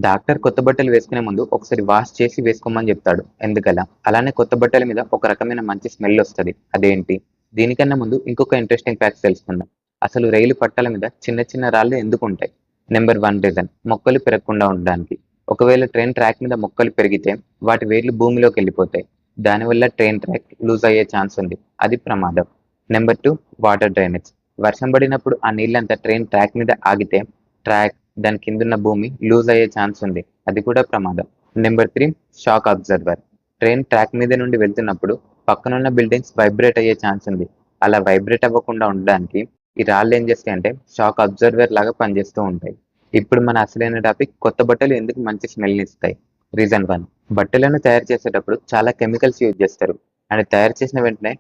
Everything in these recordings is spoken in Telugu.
డాక్టర్ కొత్త బట్టలు వేసుకునే ముందు ఒకసారి వాష్ చేసి వేసుకోమని చెప్తాడు. ఎందుకలా? అలానే కొత్త బట్టల మీద ఒక రకమైన మంచి స్మెల్ వస్తది. అదేంటి? దీనికన్నా ముందు ఇంకొక ఇంట్రెస్టింగ్ ఫ్యాక్ట్స్ తెలుసుకుందాం. అసలు రైలు పట్టాల మీద చిన్న చిన్న రాళ్ళు ఎందుకుంటాయి? నెంబర్ 1 రీజన్ మొక్కలు పెరగకుండా ఉండడానికి. ఒకవేళ ట్రైన్ ట్రాక్ మీద మొక్కలు పెరిగితే వాటి వేర్లు భూమిలోకి వెళ్ళిపోతాయి. దానివల్ల ట్రైన్ ట్రాక్ లూజ్ అయ్యే ఛాన్స్ ఉంది. అది ప్రమాదం. Number 2 water drainage. వర్షం పడినప్పుడు ఆ నీళ్ళంతా ట్రైన్ ట్రాక్ మీద ఆగితే ట్రాక్ దాని కిందున్న భూమి లూజ్ అయ్యే ఛాన్స్ ఉంది. అది కూడా ప్రమాదం. Number 3 shock absorber. Train track మీద నుండి వెళ్తున్నప్పుడు పక్కనున్న బిల్డింగ్స్ వైబ్రేట్ అయ్యే ఛాన్స్ ఉంది. అలా వైబ్రేట్ అవ్వకుండా ఉండడానికి ఈ రాళ్ళు ఏం చేస్తాయంటే షాక్ అబ్జర్వర్ లాగా పనిచేస్తూ ఉంటాయి. ఇప్పుడు మన అసలైన టాపిక్ కొత్త బట్టలు ఎందుకు మంచి స్మెల్ ఇస్తాయి. రీజన్ 1 బట్టలను తయారు చేసేటప్పుడు చాలా కెమికల్స్ యూజ్ చేస్తారు. అండ్ తయారు చేసిన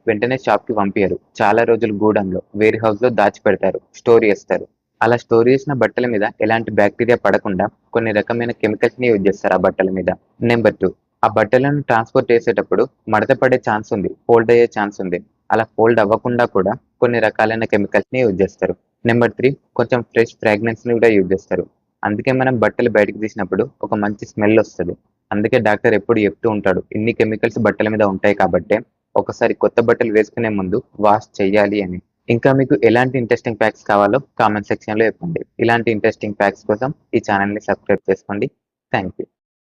వెంటనే షాప్ కి పంపించరు. చాలా రోజులు గూడంలో వేర్ హౌస్ లో దాచిపెడతారు, స్టోర్ చేస్తారు. అలా స్టోర్ చేసిన బట్టల మీద ఎలాంటి బ్యాక్టీరియా పడకుండా కొన్ని రకమైన కెమికల్స్ ని యూజ్ చేస్తారు ఆ బట్టల మీద. నెంబర్ 2 ఆ బట్టలను ట్రాన్స్పోర్ట్ చేసేటప్పుడు మడత పడే ఛాన్స్ ఉంది, ఫోల్డ్ అయ్యే ఛాన్స్ ఉంది. అలా ఫోల్డ్ అవ్వకుండా కూడా కొన్ని రకాలైన కెమికల్స్ ని యూజ్ చేస్తారు. నెంబర్ 3 కొంచెం ఫ్రెష్ ఫ్రాగ్రెన్స్ ని కూడా యూజ్ చేస్తారు. అందుకే మనం బట్టలు బయటకు తీసినప్పుడు ఒక మంచి స్మెల్ వస్తది. అందుకే డాక్టర్ ఎప్పుడు చెప్తూ ఉంటాడు, ఇన్ని కెమికల్స్ బట్టల మీద ఉంటాయి కాబట్టే ఒకసారి కొత్త బట్టలు వేసుకునే ముందు వాష్ చెయ్యాలి అని. ఇంకా మీకు ఎలాంటి ఇంట్రెస్టింగ్ ఫ్యాక్ట్స్ కావాలో కామెంట్ సెక్షన్ లో చెప్పండి. ఇలాంటి ఇంట్రెస్టింగ్ ఫ్యాక్ట్స్ కోసం ఈ ఛానల్ ని సబ్స్క్రైబ్ చేసుకోండి. Thank you.